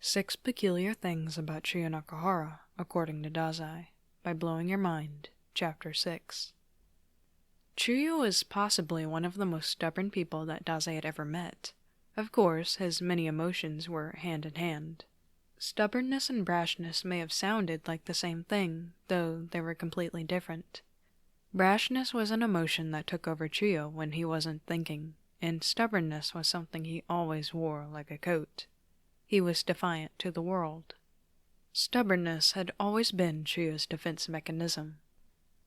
6 Peculiar Things About Chuuya Nakahara, According to Dazai, by Blowing Your Mind, Chapter 6. Chuuya was possibly one of the most stubborn people that Dazai had ever met. Of course, his many emotions were hand in hand. Stubbornness and brashness may have sounded like the same thing, though they were completely different. Brashness was an emotion that took over Chuuya when he wasn't thinking, and stubbornness was something he always wore like a coat. He was defiant to the world. Stubbornness had always been Chuuya's defense mechanism.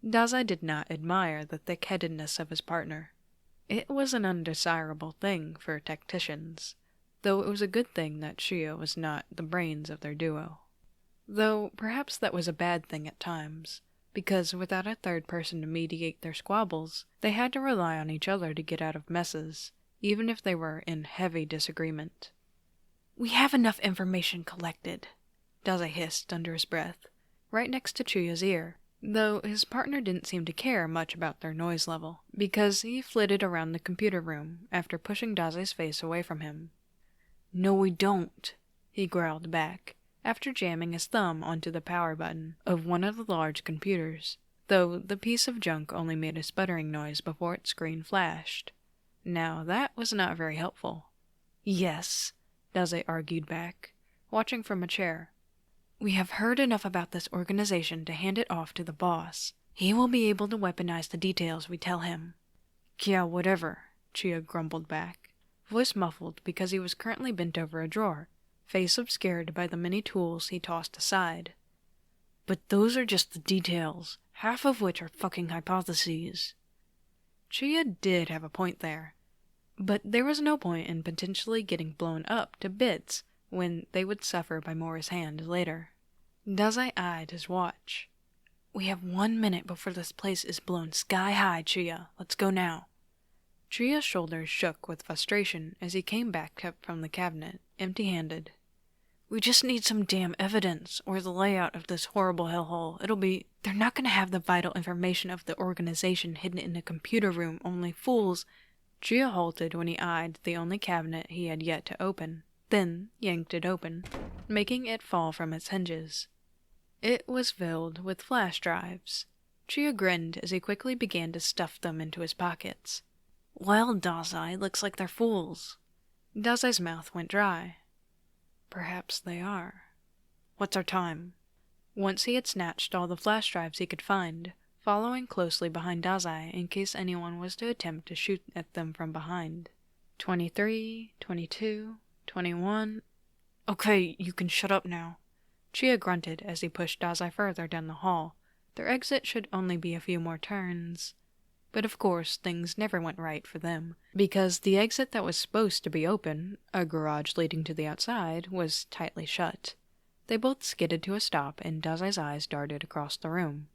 Dazai did not admire the thick-headedness of his partner. It was an undesirable thing for tacticians, though it was a good thing that Chuuya was not the brains of their duo. Though perhaps that was a bad thing at times, because without a third person to mediate their squabbles, they had to rely on each other to get out of messes, even if they were in heavy disagreement. "We have enough information collected," Dazai hissed under his breath, right next to Chuuya's ear, though his partner didn't seem to care much about their noise level, because he flitted around the computer room after pushing Dazai's face away from him. "No, we don't," he growled back, after jamming his thumb onto the power button of one of the large computers, though the piece of junk only made a sputtering noise before its screen flashed. Now that was not very helpful. "Yes," Dazai argued back, watching from a chair. "We have heard enough about this organization to hand it off to the boss. He will be able to weaponize the details we tell him." "Yeah, whatever," Chuuya grumbled back, voice muffled because he was currently bent over a drawer, face obscured by the many tools he tossed aside. "But those are just the details, half of which are fucking hypotheses." Chuuya did have a point there, but there was no point in potentially getting blown up to bits when they would suffer by Mora's hand later. Dazai eyed his watch. "We have 1 minute before this place is blown sky high, Chuuya. Let's go now." Chuuya's shoulders shook with frustration as he came back up from the cabinet, empty-handed. "We just need some damn evidence, or the layout of this horrible hellhole. They're not gonna have the vital information of the organization hidden in a computer room, only fools." Chuuya halted when he eyed the only cabinet he had yet to open, then yanked it open, making it fall from its hinges. It was filled with flash drives. Chuuya grinned as he quickly began to stuff them into his pockets. "Well, Dazai, looks like they're fools." Dazai's mouth went dry. "Perhaps they are. What's our time?" Once he had snatched all the flash drives he could find, following closely behind Dazai in case anyone was to attempt to shoot at them from behind. 23, 22, 21... "Okay, you can shut up now." Chuuya grunted as he pushed Dazai further down the hall. Their exit should only be a few more turns. But of course, things never went right for them, because the exit that was supposed to be open, a garage leading to the outside, was tightly shut. They both skidded to a stop, and Dazai's eyes darted across the room.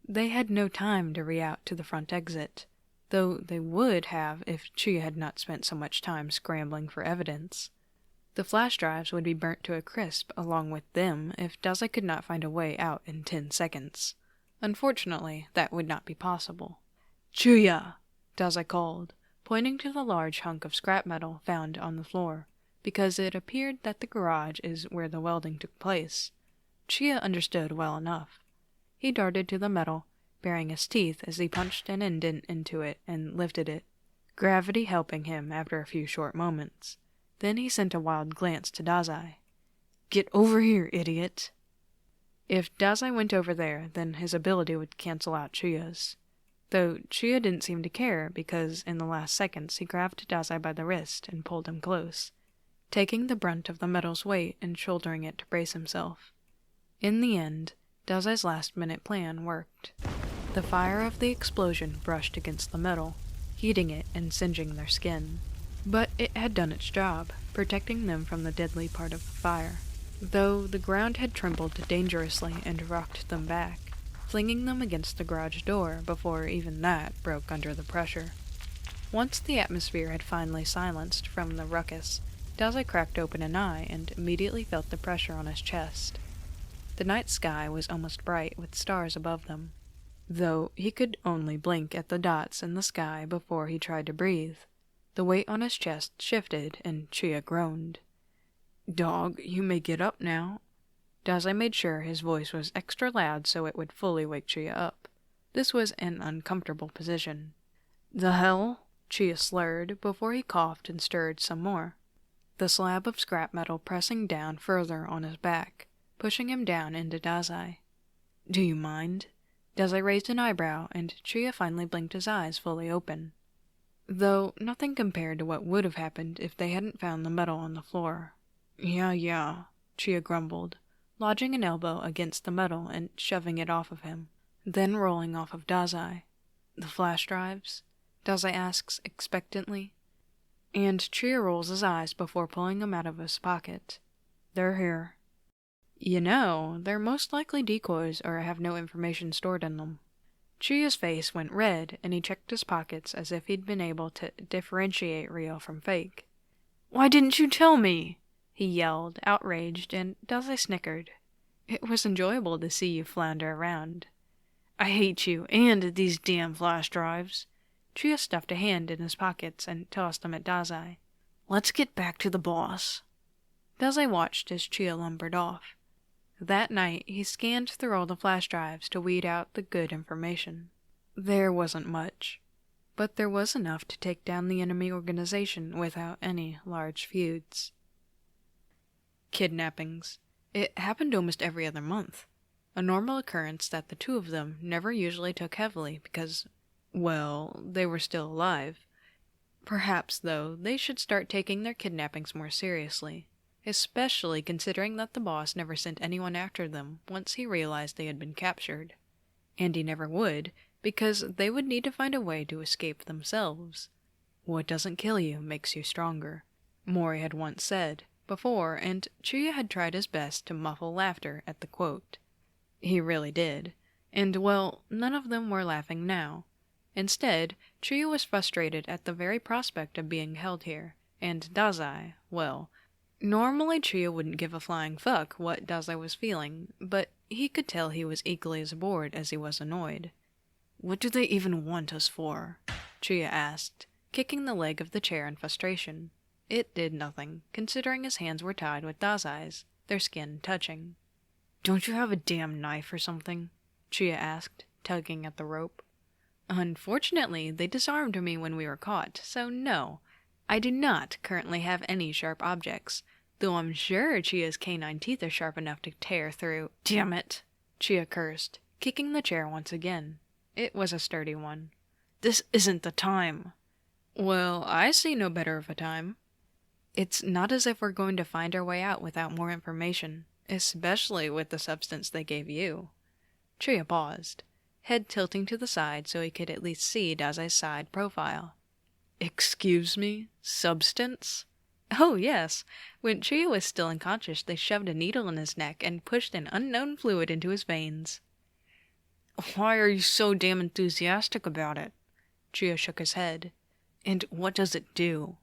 They had no time to reroute to the front exit, though they would have if Chuuya had not spent so much time scrambling for evidence. The flash drives would be burnt to a crisp along with them if Dazai could not find a way out in 10 seconds. Unfortunately, that would not be possible. "Chuuya!" Dazai called, pointing to the large hunk of scrap metal found on the floor, because it appeared that the garage is where the welding took place. Chuuya understood well enough. He darted to the metal, baring his teeth as he punched an indent into it and lifted it, gravity helping him after a few short moments. Then he sent a wild glance to Dazai. "Get over here, idiot!" If Dazai went over there, then his ability would cancel out Chuuya's. Though Chuuya didn't seem to care because in the last seconds he grabbed Dazai by the wrist and pulled him close, taking the brunt of the metal's weight and shouldering it to brace himself. In the end, Dazai's last-minute plan worked. The fire of the explosion brushed against the metal, heating it and singeing their skin. But it had done its job, protecting them from the deadly part of the fire, though the ground had trembled dangerously and rocked them back, flinging them against the garage door before even that broke under the pressure. Once the atmosphere had finally silenced from the ruckus, Dazai cracked open an eye and immediately felt the pressure on his chest. The night sky was almost bright with stars above them, though he could only blink at the dots in the sky before he tried to breathe. The weight on his chest shifted, and Chuuya groaned. Dog, you may get up now. Dazai made sure his voice was extra loud so it would fully wake Chuuya up. This was an uncomfortable position. The hell? Chuuya slurred before he coughed and stirred some more, the slab of scrap metal pressing down further on his back, pushing him down into Dazai. Do you mind? Dazai raised an eyebrow, and Chuuya finally blinked his eyes fully open. Though nothing compared to what would have happened if they hadn't found the metal on the floor. Yeah, Chuuya grumbled, lodging an elbow against the metal and shoving it off of him, then rolling off of Dazai. The flash drives? Dazai asks expectantly, and Chuuya rolls his eyes before pulling them out of his pocket. They're here. You know, they're most likely decoys or have no information stored in them. Chuuya's face went red, and he checked his pockets as if he'd been able to differentiate real from fake. Why didn't you tell me? He yelled, outraged, and Dazai snickered. It was enjoyable to see you flounder around. I hate you and these damn flash drives. Chuuya stuffed a hand in his pockets and tossed them at Dazai. Let's get back to the boss. Dazai watched as Chuuya lumbered off. That night, he scanned through all the flash drives to weed out the good information. There wasn't much, but there was enough to take down the enemy organization without any large feuds. Kidnappings. It happened almost every other month. A normal occurrence that the two of them never usually took heavily because, well, they were still alive. Perhaps, though, they should start taking their kidnappings more seriously, especially considering that the boss never sent anyone after them once he realized they had been captured. And he never would, because they would need to find a way to escape themselves. What doesn't kill you makes you stronger, Mori had once said before, and Chuuya had tried his best to muffle laughter at the quote. He really did, and well, none of them were laughing now. Instead, Chuuya was frustrated at the very prospect of being held here, and Dazai, well, normally Chuuya wouldn't give a flying fuck what Dazai was feeling, but he could tell he was equally as bored as he was annoyed. What do they even want us for? Chuuya asked, kicking the leg of the chair in frustration. It did nothing, considering his hands were tied with Dazai's, their skin touching. Don't you have a damn knife or something? Chuuya asked, tugging at the rope. Unfortunately, they disarmed me when we were caught, so no. I do not currently have any sharp objects, though I'm sure Chuuya's canine teeth are sharp enough to tear through— Damn it! Chuuya cursed, kicking the chair once again. It was a sturdy one. This isn't the time. Well, I see no better of a time. It's not as if we're going to find our way out without more information, especially with the substance they gave you. Chuuya paused, head tilting to the side so he could at least see Dazai's side profile. Excuse me? Substance? Oh, yes. When Chuuya was still unconscious, they shoved a needle in his neck and pushed an unknown fluid into his veins. Why are you so damn enthusiastic about it? Chuuya shook his head. And what does it do?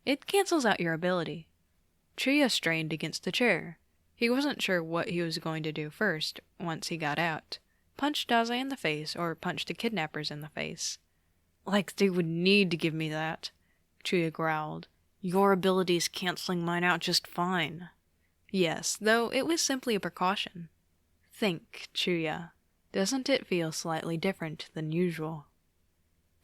It cancels out your ability. Chuuya strained against the chair. He wasn't sure what he was going to do first, once he got out. Punch Dazai in the face or punch the kidnappers in the face. Like they would need to give me that, Chuuya growled. Your ability's canceling mine out just fine. Yes, though it was simply a precaution. Think, Chuuya. Doesn't it feel slightly different than usual?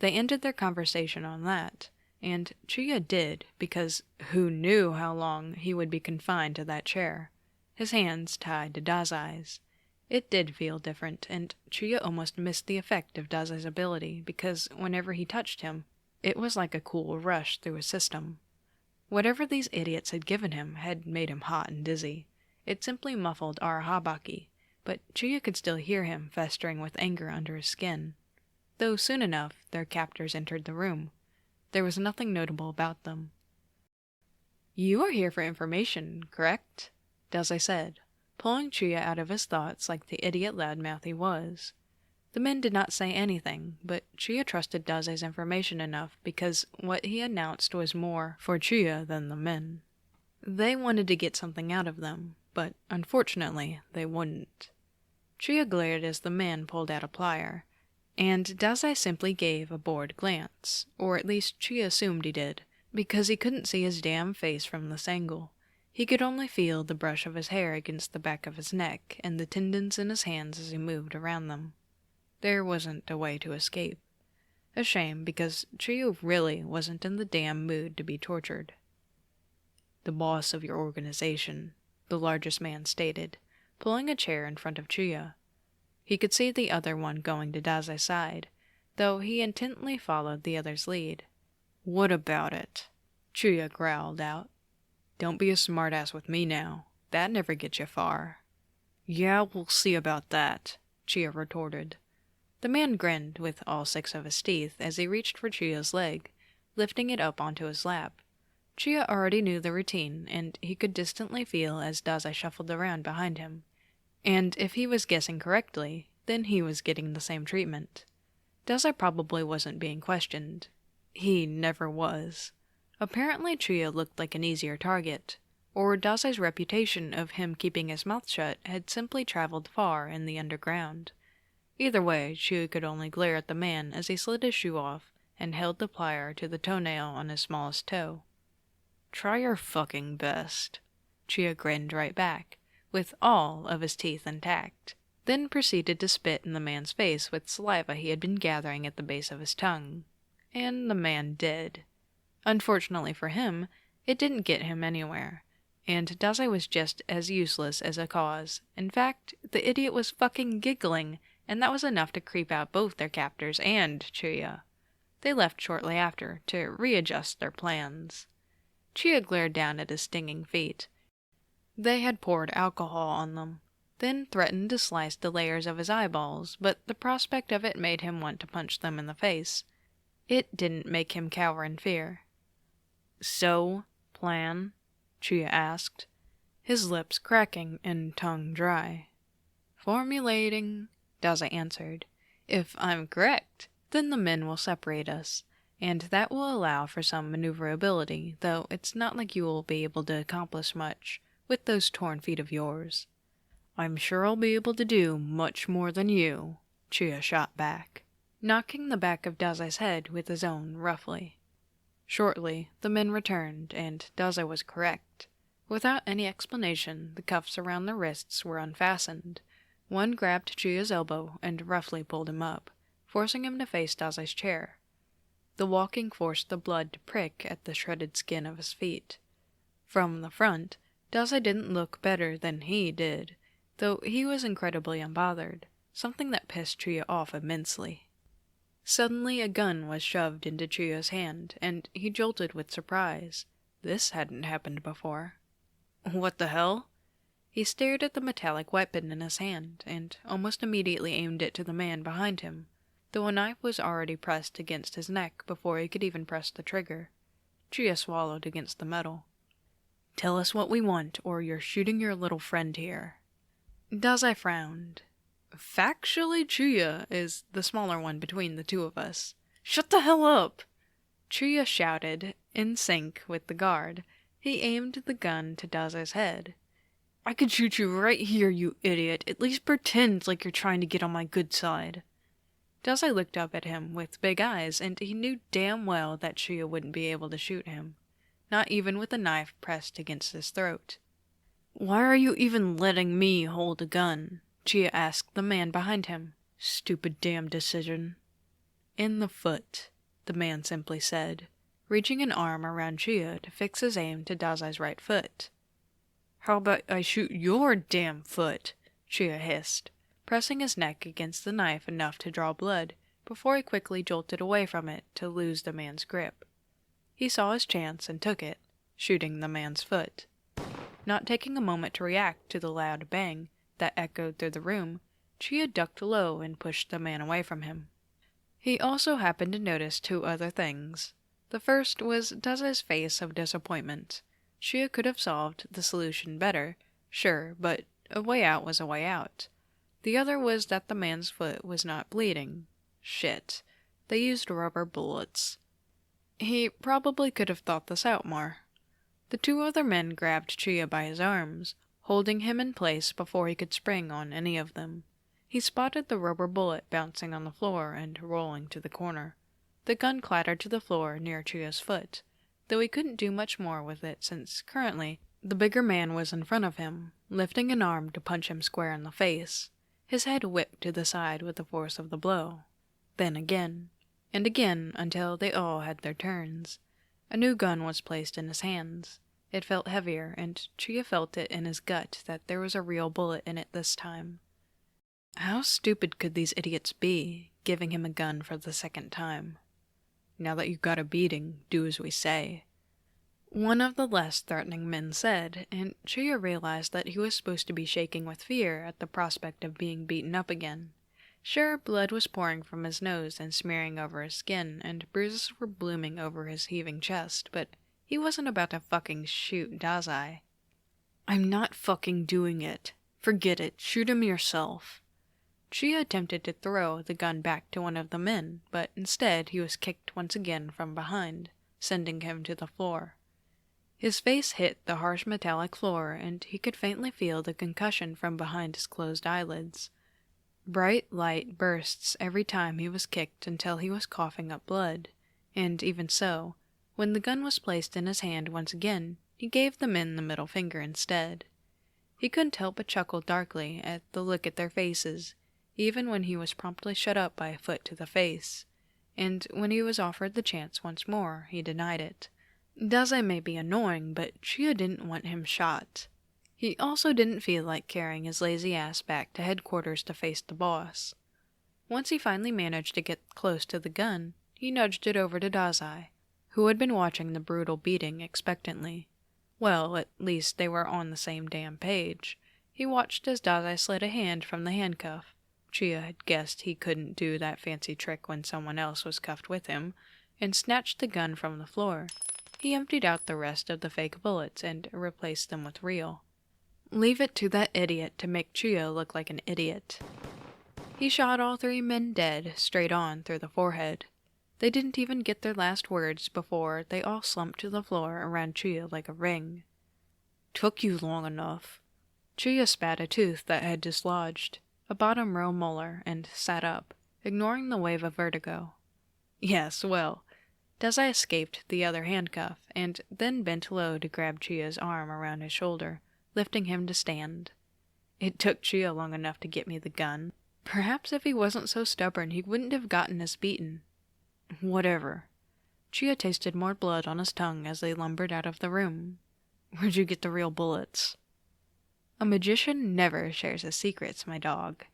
They ended their conversation on that, and Chuuya did, because who knew how long he would be confined to that chair, his hands tied to Dazai's. It did feel different, and Chuuya almost missed the effect of Dazai's ability, because whenever he touched him, it was like a cool rush through his system. Whatever these idiots had given him had made him hot and dizzy. It simply muffled Arahabaki, but Chuuya could still hear him festering with anger under his skin. Though soon enough, their captors entered the room. There was nothing notable about them. You are here for information, correct? Dazai said, pulling Chuuya out of his thoughts like the idiot loudmouth he was. The men did not say anything, but Chuuya trusted Dazai's information enough because what he announced was more for Chuuya than the men. They wanted to get something out of them, but unfortunately they wouldn't. Chuuya glared as the man pulled out a plier, and Dazai simply gave a bored glance, or at least Chuuya assumed he did, because he couldn't see his damn face from this angle. He could only feel the brush of his hair against the back of his neck and the tendons in his hands as he moved around them. There wasn't a way to escape. A shame, because Chuuya really wasn't in the damn mood to be tortured. "The boss of your organization," the largest man stated, pulling a chair in front of Chuuya. He could see the other one going to Dazai's side, though he intently followed the other's lead. "What about it?" Chuuya growled out. "Don't be a smartass with me now. That never gets you far." "Yeah, we'll see about that," Chuuya retorted. The man grinned with all 6 of his teeth as he reached for Chuuya's leg, lifting it up onto his lap. Chuuya already knew the routine, and he could distantly feel as Dazai shuffled around behind him. And if he was guessing correctly, then he was getting the same treatment. Dazai probably wasn't being questioned. He never was. Apparently Chuuya looked like an easier target, or Dazai's reputation of him keeping his mouth shut had simply traveled far in the underground. Either way, Chuuya could only glare at the man as he slid his shoe off and held the plier to the toenail on his smallest toe. "Try your fucking best." Chuuya grinned right back, with all of his teeth intact, then proceeded to spit in the man's face with saliva he had been gathering at the base of his tongue. And the man did. Unfortunately for him, it didn't get him anywhere, and Dazai was just as useless as a cause. In fact, the idiot was fucking giggling, and that was enough to creep out both their captors and Chuuya. They left shortly after to readjust their plans. Chuuya glared down at his stinging feet. They had poured alcohol on them, then threatened to slice the layers of his eyeballs, but the prospect of it made him want to punch them in the face. It didn't make him cower in fear. "So, plan?" Chuuya asked, his lips cracking and tongue dry. "Formulating," Dazai answered. "If I'm correct, then the men will separate us, and that will allow for some maneuverability, though it's not like you will be able to accomplish much with those torn feet of yours." "I'm sure I'll be able to do much more than you," Chuuya shot back, knocking the back of Dazai's head with his own roughly. Shortly, the men returned, and Dazai was correct. Without any explanation, the cuffs around their wrists were unfastened. One grabbed Chuuya's elbow and roughly pulled him up, forcing him to face Dazai's chair. The walking forced the blood to prick at the shredded skin of his feet. From the front, Dazai didn't look better than he did, though he was incredibly unbothered, something that pissed Chuuya off immensely. Suddenly a gun was shoved into Chuuya's hand, and he jolted with surprise. This hadn't happened before. "What the hell?" He stared at the metallic weapon in his hand, and almost immediately aimed it to the man behind him, though a knife was already pressed against his neck before he could even press the trigger. Chuuya swallowed against the metal. "Tell us what we want, or you're shooting your little friend here." Dazai frowned. "Factually, Chuuya is the smaller one between the two of us." "Shut the hell up!" Chuuya shouted, in sync with the guard. He aimed the gun to Dazai's head. "I could shoot you right here, you idiot. At least pretend like you're trying to get on my good side." Dazai looked up at him with big eyes, and he knew damn well that Chuuya wouldn't be able to shoot him, not even with a knife pressed against his throat. "Why are you even letting me hold a gun?" Chuuya asked the man behind him. "Stupid damn decision." "In the foot," the man simply said, reaching an arm around Chuuya to fix his aim to Dazai's right foot. "How about I shoot your damn foot?" Chuuya hissed, pressing his neck against the knife enough to draw blood, before he quickly jolted away from it to lose the man's grip. He saw his chance and took it, shooting the man's foot. Not taking a moment to react to the loud bang that echoed through the room, Chuuya ducked low and pushed the man away from him. He also happened to notice 2 other things. The first was Dazai's face of disappointment. Chuuya could have solved the solution better, sure, but a way out was a way out. The other was that the man's foot was not bleeding. Shit. They used rubber bullets. He probably could have thought this out more. The 2 other men grabbed Chuuya by his arms, holding him in place before he could spring on any of them. He spotted the rubber bullet bouncing on the floor and rolling to the corner. The gun clattered to the floor near Chuuya's foot, though he couldn't do much more with it since, currently, The bigger man was in front of him, lifting an arm to punch him square in the face. His head whipped to the side with the force of the blow. Then again, and again until they all had their turns. A new gun was placed in his hands. It felt heavier, and Chuuya felt it in his gut that there was a real bullet in it this time. How stupid could these idiots be, giving him a gun for the second time? Now that you got a beating, do as we say. One of the less threatening men said, and Chuuya realized that he was supposed to be shaking with fear at the prospect of being beaten up again. Sure, blood was pouring from his nose and smearing over his skin, and bruises were blooming over his heaving chest, but he wasn't about to fucking shoot Dazai. I'm not fucking doing it. Forget it. Shoot him yourself. Chuuya attempted to throw the gun back to one of the men, but instead he was kicked once again from behind, sending him to the floor. His face hit the harsh metallic floor, and he could faintly feel the concussion from behind his closed eyelids. Bright light bursts every time he was kicked until he was coughing up blood, and even so, when the gun was placed in his hand once again, he gave the men the middle finger instead. He couldn't help but chuckle darkly at the look at their faces, even when he was promptly shut up by a foot to the face, and when he was offered the chance once more, he denied it. Dazai may be annoying, but Chuuya didn't want him shot. He also didn't feel like carrying his lazy ass back to headquarters to face the boss. Once he finally managed to get close to the gun, he nudged it over to Dazai, who had been watching the brutal beating expectantly. Well, at least they were on the same damn page. He watched as Dazai slid a hand from the handcuff. Chuuya had guessed he couldn't do that fancy trick when someone else was cuffed with him, and snatched the gun from the floor. He emptied out the rest of the fake bullets and replaced them with real. Leave it to that idiot to make Chuuya look like an idiot. He shot all three men dead, straight on through the forehead. They didn't even get their last words before they all slumped to the floor around Chuuya like a ring. Took you long enough. Chuuya spat a tooth that had dislodged, a bottom row molar, and sat up, ignoring the wave of vertigo. Yes, well, Dazai escaped the other handcuff, and then bent low to grab Chuuya's arm around his shoulder, lifting him to stand. It took Chuuya long enough to get me the gun. Perhaps if he wasn't so stubborn, he wouldn't have gotten us beaten. Whatever. Chuuya tasted more blood on his tongue as they lumbered out of the room. Where'd you get the real bullets? A magician never shares his secrets, my dog.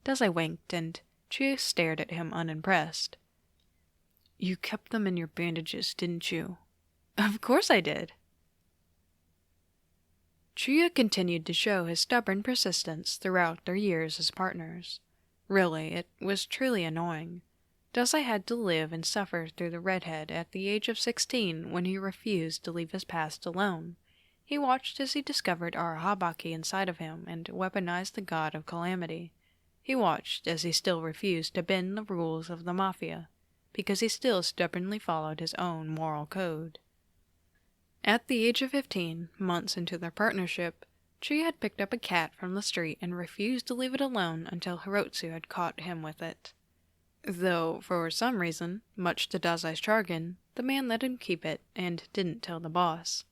Dazai winked, and Chuuya stared at him unimpressed. You kept them in your bandages, didn't you? Of course I did. Chuuya continued to show his stubborn persistence throughout their years as partners. Really, it was truly annoying. Dazai had to live and suffer through the redhead at the age of 16 when he refused to leave his past alone. He watched as he discovered our Habaki inside of him and weaponized the god of calamity. He watched as he still refused to bend the rules of the mafia, because he still stubbornly followed his own moral code. At the age of 15, months into their partnership, Chuuya had picked up a cat from the street and refused to leave it alone until Hirotsu had caught him with it. Though, for some reason, much to Dazai's chagrin, the man let him keep it and didn't tell the boss.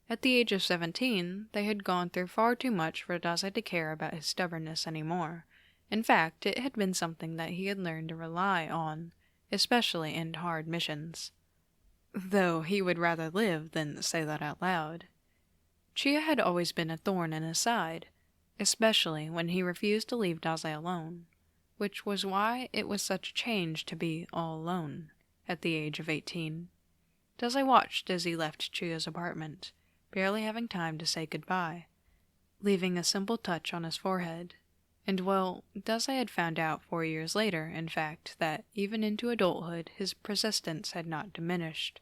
At the age of 17, they had gone through far too much for Dazai to care about his stubbornness anymore. In fact, it had been something that he had learned to rely on, especially in hard missions. Though he would rather live than say that out loud. Chuuya had always been a thorn in his side, especially when he refused to leave Dazai alone, which was why it was such a change to be all alone at the age of 18. Dazai watched as he left Chuuya's apartment, barely having time to say goodbye, leaving a simple touch on his forehead. And well, Dazai had found out 4 years later, in fact, that even into adulthood his persistence had not diminished.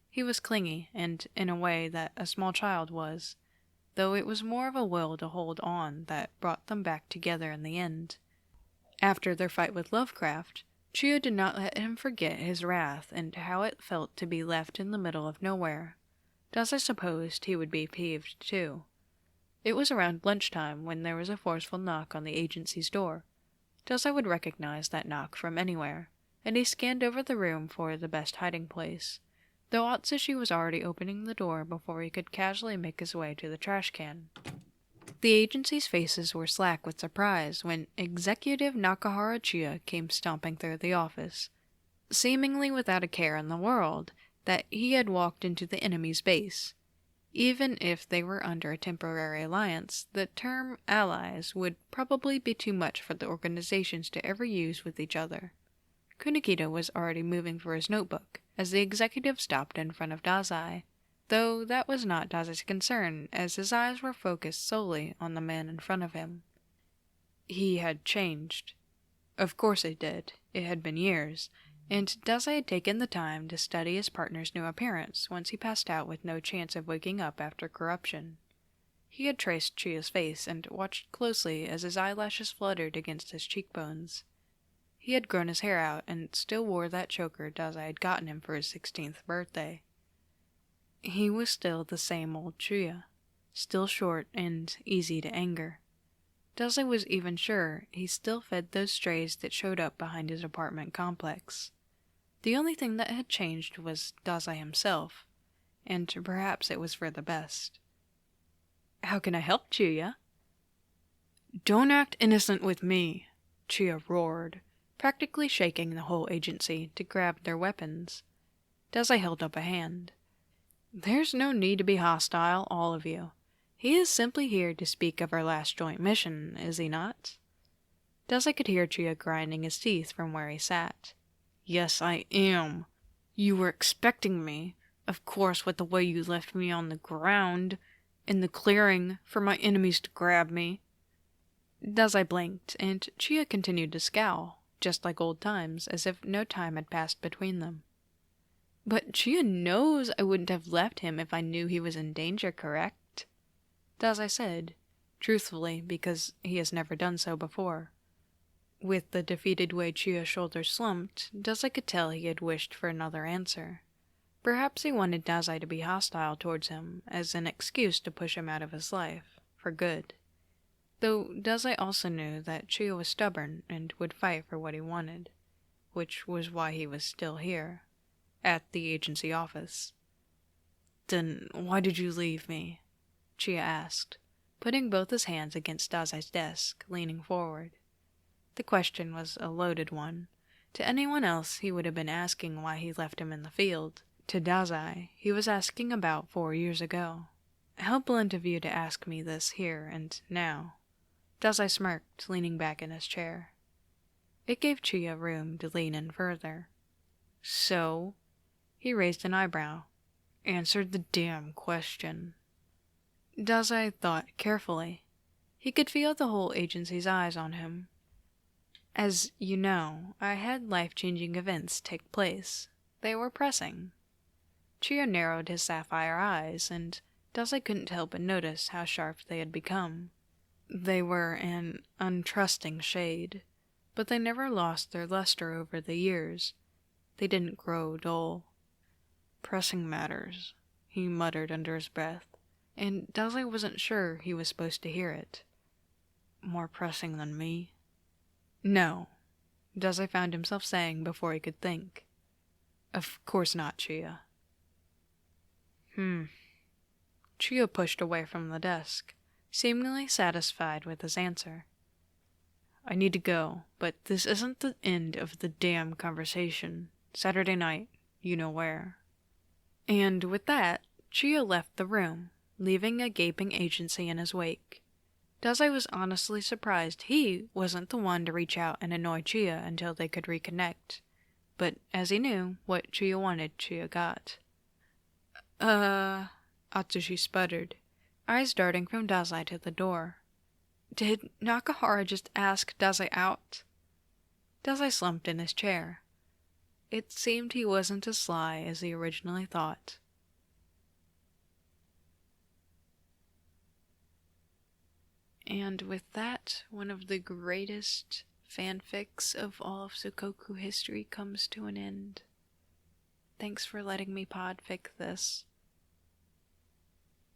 He was clingy, and in a way that a small child was, though it was more of a will to hold on that brought them back together in the end. After their fight with Lovecraft, Chuuya did not let him forget his wrath and how it felt to be left in the middle of nowhere. Dazai supposed he would be peeved too. It was around lunchtime when there was a forceful knock on the agency's door. Dazai would recognize that knock from anywhere, and he scanned over the room for the best hiding place. though Atsushi was already opening the door before he could casually make his way to the trash can. The agency's faces were slack with surprise when Executive Nakahara Chuuya came stomping through the office, seemingly without a care in the world that he had walked into the enemy's base. Even if they were under a temporary alliance, the term allies would probably be too much for the organizations to ever use with each other. Kunikita was already moving for his notebook as the executive stopped in front of Dazai, though that was not Dazai's concern, as his eyes were focused solely on the man in front of him. He had changed. Of course it did. It had been years, and Dazai had taken the time to study his partner's new appearance once he passed out with no chance of waking up after corruption. He had traced Chuuya's face and watched closely as his eyelashes fluttered against his cheekbones. He had grown his hair out and still wore that choker Dazai had gotten him for his 16th birthday. He was still the same old Chuuya, still short and easy to anger. Dazai was even sure he still fed those strays that showed up behind his apartment complex. The only thing that had changed was Dazai himself, and perhaps it was for the best. "How can I help, Chuuya?" "Don't act innocent with me," Chuuya roared, practically shaking the whole agency to grab their weapons. Dazai held up a hand. "There's no need to be hostile, all of you. He is simply here to speak of our last joint mission, is he not?" Dazai could hear Chuuya grinding his teeth from where he sat. "Yes, I am. You were expecting me, of course, with the way you left me on the ground, in the clearing, for my enemies to grab me." Dazai blinked, and Chuuya continued to scowl, just like old times, as if no time had passed between them. "But Chuuya knows I wouldn't have left him if I knew he was in danger, correct?" Dazai said, truthfully, because he has never done so before. With the defeated way Chuuya's shoulders slumped, Dazai could tell he had wished for another answer. Perhaps he wanted Dazai to be hostile towards him, as an excuse to push him out of his life, for good. Though Dazai also knew that Chuuya was stubborn and would fight for what he wanted, which was why he was still here, at the agency office. "Then why did you leave me?" Chuuya asked, putting both his hands against Dazai's desk, leaning forward. The question was a loaded one. To anyone else, he would have been asking why he left him in the field. To Dazai, he was asking about 4 years ago. "How blunt of you to ask me this here and now." Dazai smirked, leaning back in his chair. It gave Chuuya room to lean in further. "So?" He raised an eyebrow. "Answered the damn question." Dazai thought carefully. He could feel the whole agency's eyes on him. "As you know, I had life-changing events take place. They were pressing." Chuuya narrowed his sapphire eyes, and Dazai couldn't help but notice how sharp they had become. They were an untrusting shade, but they never lost their luster over the years. They didn't grow dull. "Pressing matters," he muttered under his breath, and Dazai wasn't sure he was supposed to hear it. "More pressing than me?" "No," Dazai found himself saying before he could think. "Of course not, Chuuya." Chuuya pushed away from the desk, seemingly satisfied with his answer. "I need to go, but this isn't the end of the damn conversation. Saturday night, you know where." And with that, Chuuya left the room, leaving a gaping agency in his wake. Dazai was honestly surprised he wasn't the one to reach out and annoy Chuuya until they could reconnect. But as he knew, what Chuuya wanted, Chuuya got. Atsushi sputtered, eyes darting from Dazai to the door. "Did Nakahara just ask Dazai out?" Dazai slumped in his chair. It seemed he wasn't as sly as he originally thought. And with that, one of the greatest fanfics of all of Sukoku history comes to an end. Thanks for letting me podfic this.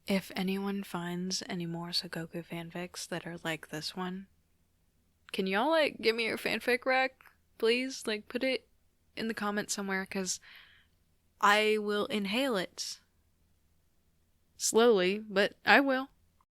If anyone finds any more Sukoku fanfics that are like this one, can y'all, give me your fanfic rec, please? Put it in the comments somewhere, because I will inhale it. Slowly, but I will.